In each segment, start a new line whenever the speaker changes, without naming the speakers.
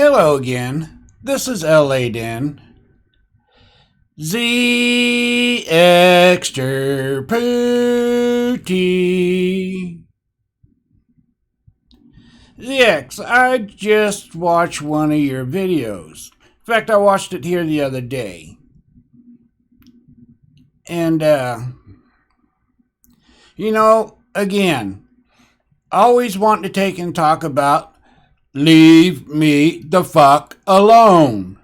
Hello again. This is LA Den. Z extra puooooty. ZX, I just watched one of your videos. In fact, I watched it here the other day. And, again, always wanting to take and talk about leave me the fuck alone.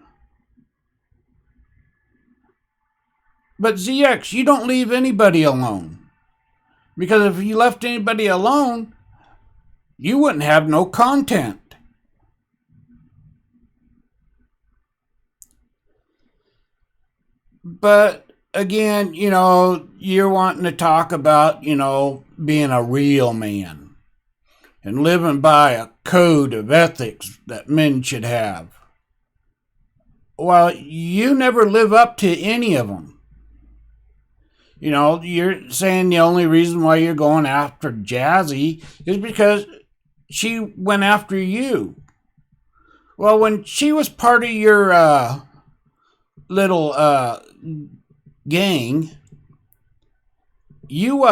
But ZX, you don't leave anybody alone. Because if you left anybody alone, you wouldn't have no content. But again, you're wanting to talk about, being a real man and living by a code of ethics that men should have. Well, you never live up to any of them. You're saying the only reason why you're going after Jazzy is because she went after you. Well, when she was part of your little gang, you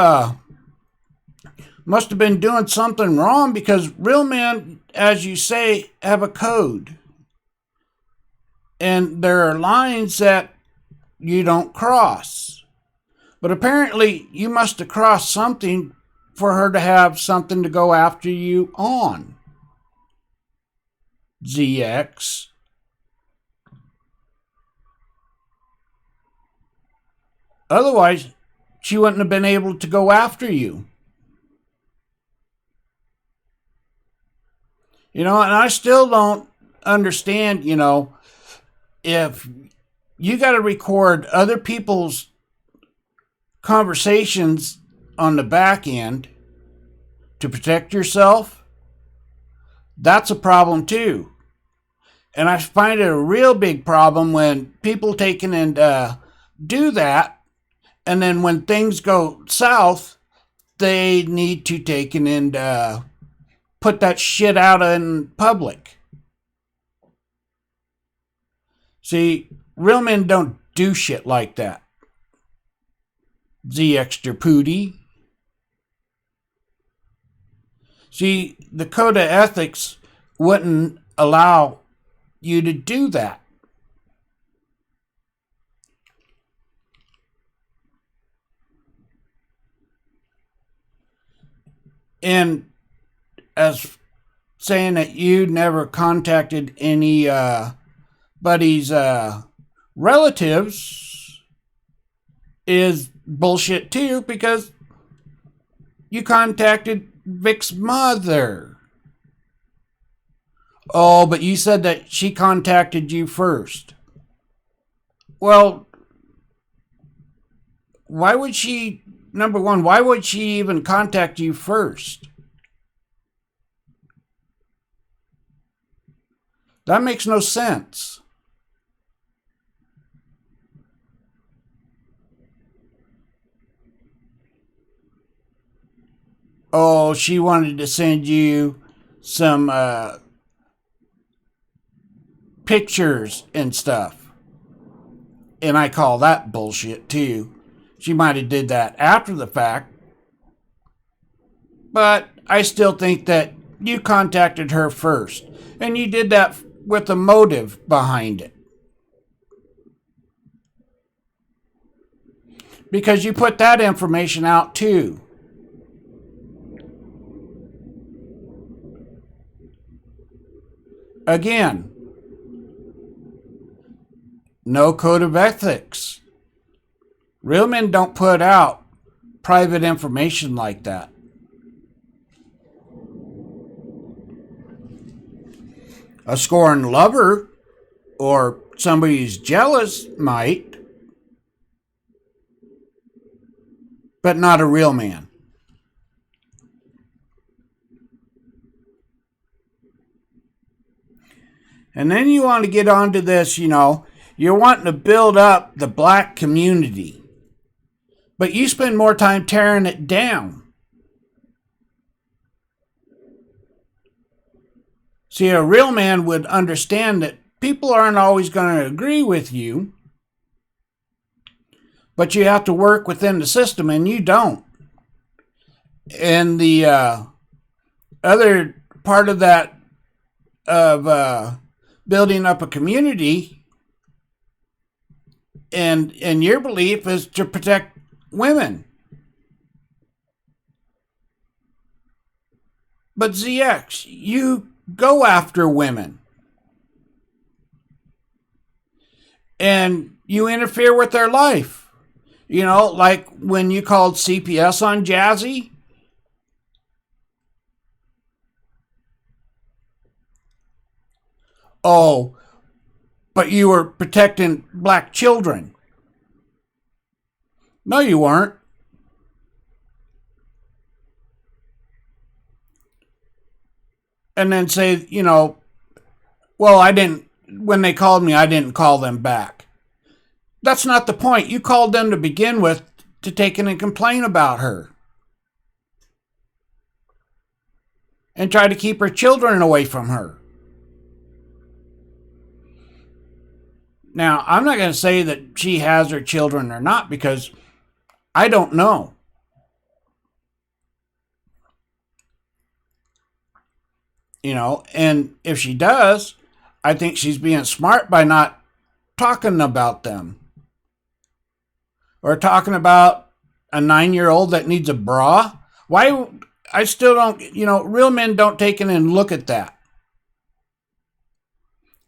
must have been doing something wrong, because real men, as you say, have a code. And there are lines that you don't cross. But apparently you must have crossed something for her to have something to go after you on. ZX. Otherwise, she wouldn't have been able to go after you. And I still don't understand, if you got to record other people's conversations on the back end to protect yourself, that's a problem too. And I find it a real big problem when people take and do that, and then when things go south, they need to take and put that shit out in public. See, real men don't do shit like that. The extra pooty. See, the code of ethics wouldn't allow you to do that. And as saying that you never contacted anybody's relatives is bullshit too, because you contacted Vic's mother. Oh, but you said that she contacted you first. Well, why would she, number one, why would she even contact you first? That makes no sense. Oh, she wanted to send you some pictures and stuff. And I call that bullshit too. She might have did that after the fact. But I still think that you contacted her first. And you did that with a motive behind it. Because you put that information out too. Again, no code of ethics. Real men don't put out private information like that. A scorned lover or somebody who's jealous might, but not a real man. And then you want to get onto this, you're wanting to build up the black community, but you spend more time tearing it down. See, a real man would understand that people aren't always going to agree with you, but you have to work within the system, and you don't. And the other part of that, of building up a community, and your belief is to protect women. But ZX, you go after women. And you interfere with their life. You know, like when you called CPS on Jazzy. Oh, but you were protecting black children. No, you weren't. And then say, you know, well, when they called me, I didn't call them back. That's not the point. You called them to begin with to take in and complain about her. And try to keep her children away from her. Now, I'm not going to say that she has her children or not, because I don't know. You know, and if she does, I think she's being smart by not talking about them. Or talking about a 9-year-old that needs a bra. Why? I still don't, you know, real men don't take in and look at that.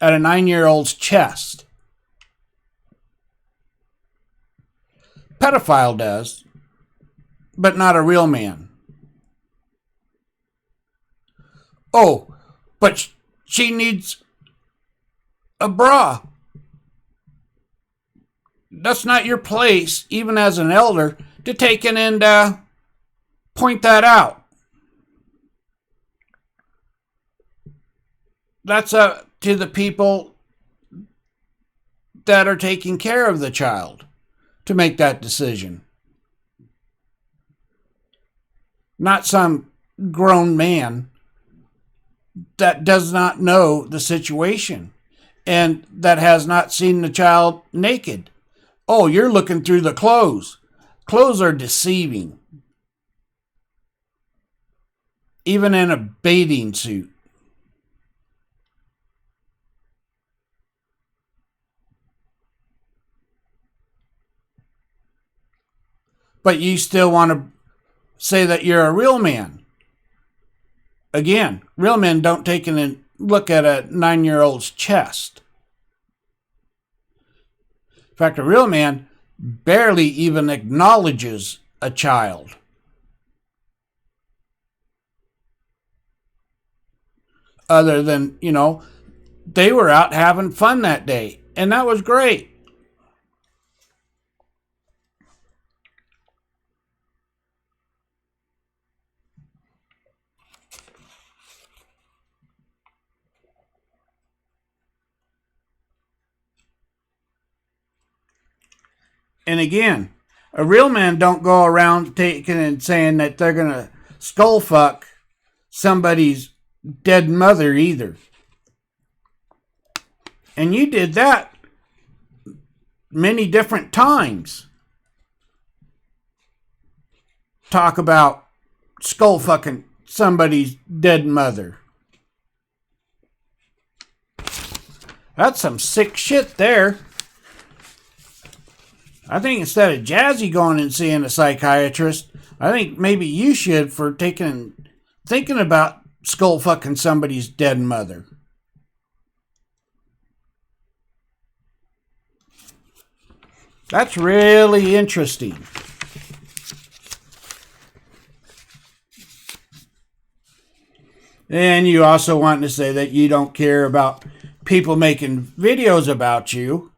At a 9-year-old's chest. Pedophile does, but not a real man. Oh, but she needs a bra. That's not your place, even as an elder, to take in and point that out. That's up to the people that are taking care of the child to make that decision. Not some grown man that does not know the situation and that has not seen the child naked. Oh, you're looking through the clothes. Clothes are deceiving. Even in a bathing suit. But you still want to say that you're a real man. Again, real men don't take in and look at a 9-year-old's chest. In fact, a real man barely even acknowledges a child. Other than, you know, they were out having fun that day, and that was great. And again, a real man don't go around taking and saying that they're going to skull fuck somebody's dead mother either. And you did that many different times. Talk about skull fucking somebody's dead mother. That's some sick shit there. I think instead of Jazzy going and seeing a psychiatrist, I think maybe you should for thinking about skull fucking somebody's dead mother. That's really interesting. And you also want to say that you don't care about people making videos about you.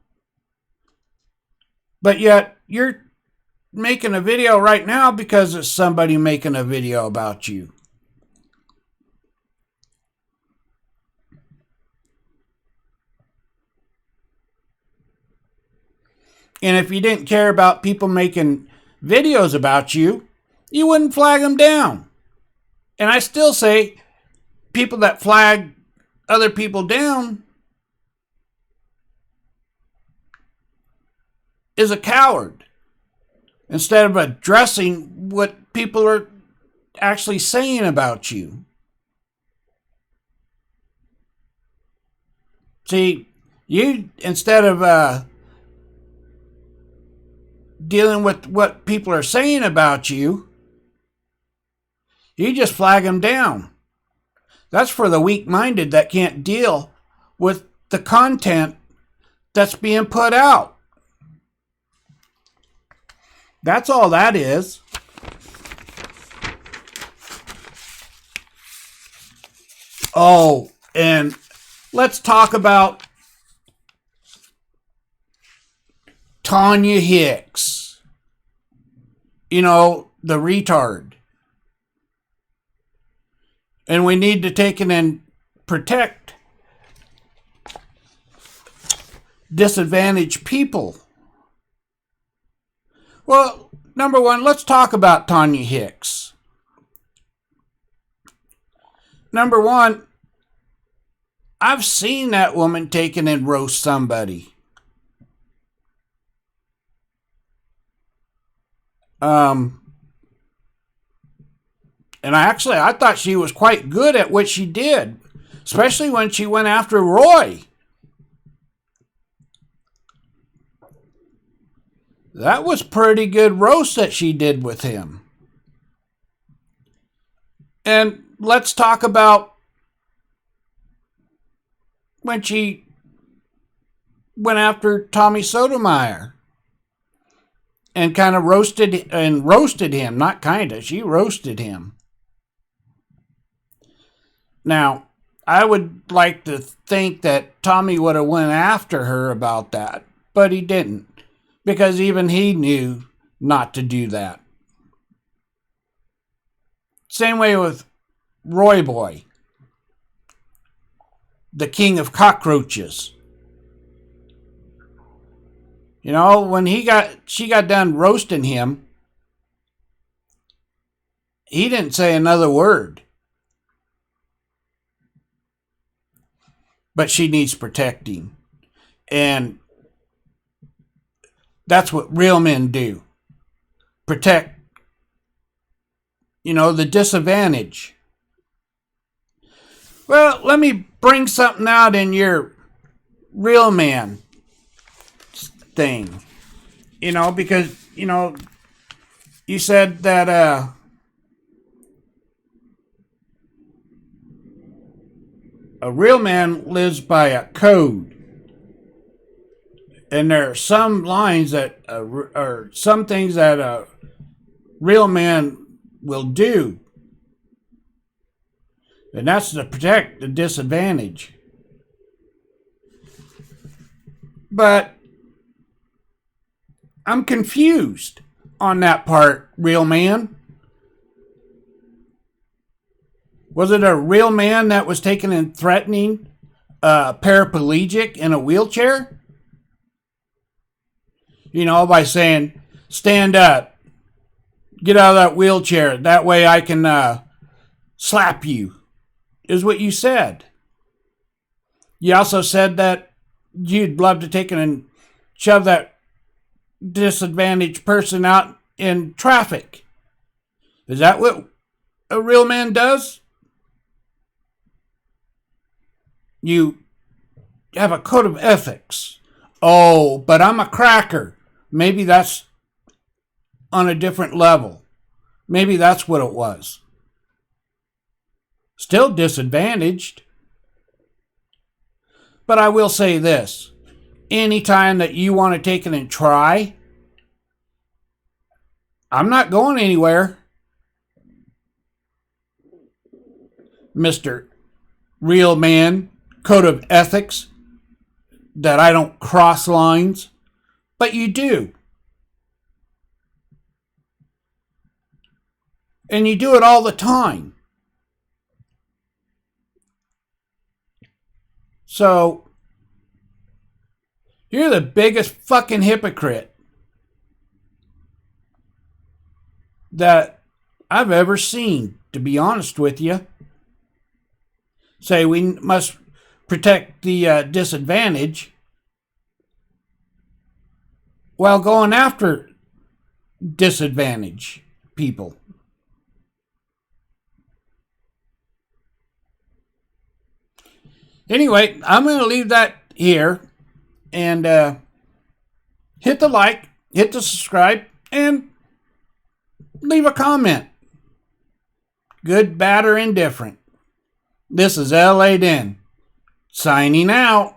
But yet, you're making a video right now because it's somebody making a video about you. And if you didn't care about people making videos about you, you wouldn't flag them down. And I still say, people that flag other people down is a coward instead of addressing what people are actually saying about you. See, you, instead of dealing with what people are saying about you, you just flag them down. That's for the weak-minded that can't deal with the content that's being put out. That's all that is. Oh, and let's talk about Tanya Hicks. You know, the retard. And we need to take it and protect disadvantaged people. Well, number one, let's talk about Tanya Hicks. Number one, I've seen that woman take it and roast somebody. And I thought she was quite good at what she did, especially when she went after Roy. That was pretty good roast that she did with him. And let's talk about when she went after Tommy Sotomayor and kind of roasted him. Not kind of, she roasted him. Now, I would like to think that Tommy would have went after her about that, but he didn't, because even he knew not to do that. Same way with Roy Boy, the king of cockroaches. You know, when she got done roasting him, he didn't say another word. But she needs protecting. And that's what real men do. Protect, the disadvantage. Well, let me bring something out in your real man thing. Because, you said that a real man lives by a code. And there are some lines that or some things that a real man will do. And that's to protect the disadvantage. But I'm confused on that part, real man. Was it a real man that was taking and threatening a paraplegic in a wheelchair? By saying, stand up, get out of that wheelchair, that way I can slap you, is what you said. You also said that you'd love to take and shove that disadvantaged person out in traffic. Is that what a real man does? You have a code of ethics. Oh, but I'm a cracker. Maybe that's on a different level. Maybe that's what it was. Still disadvantaged. But I will say this. Anytime that you want to take it and try, I'm not going anywhere. Mr. Real Man, code of ethics, that I don't cross lines, but you do. And you do it all the time. So, you're the biggest fucking hypocrite that I've ever seen, to be honest with you. Say we must protect the disadvantage while going after disadvantage people. Anyway, I'm going to leave that here and hit the like, hit the subscribe, and leave a comment. Good, bad, or indifferent. This is L.A. Den, signing out.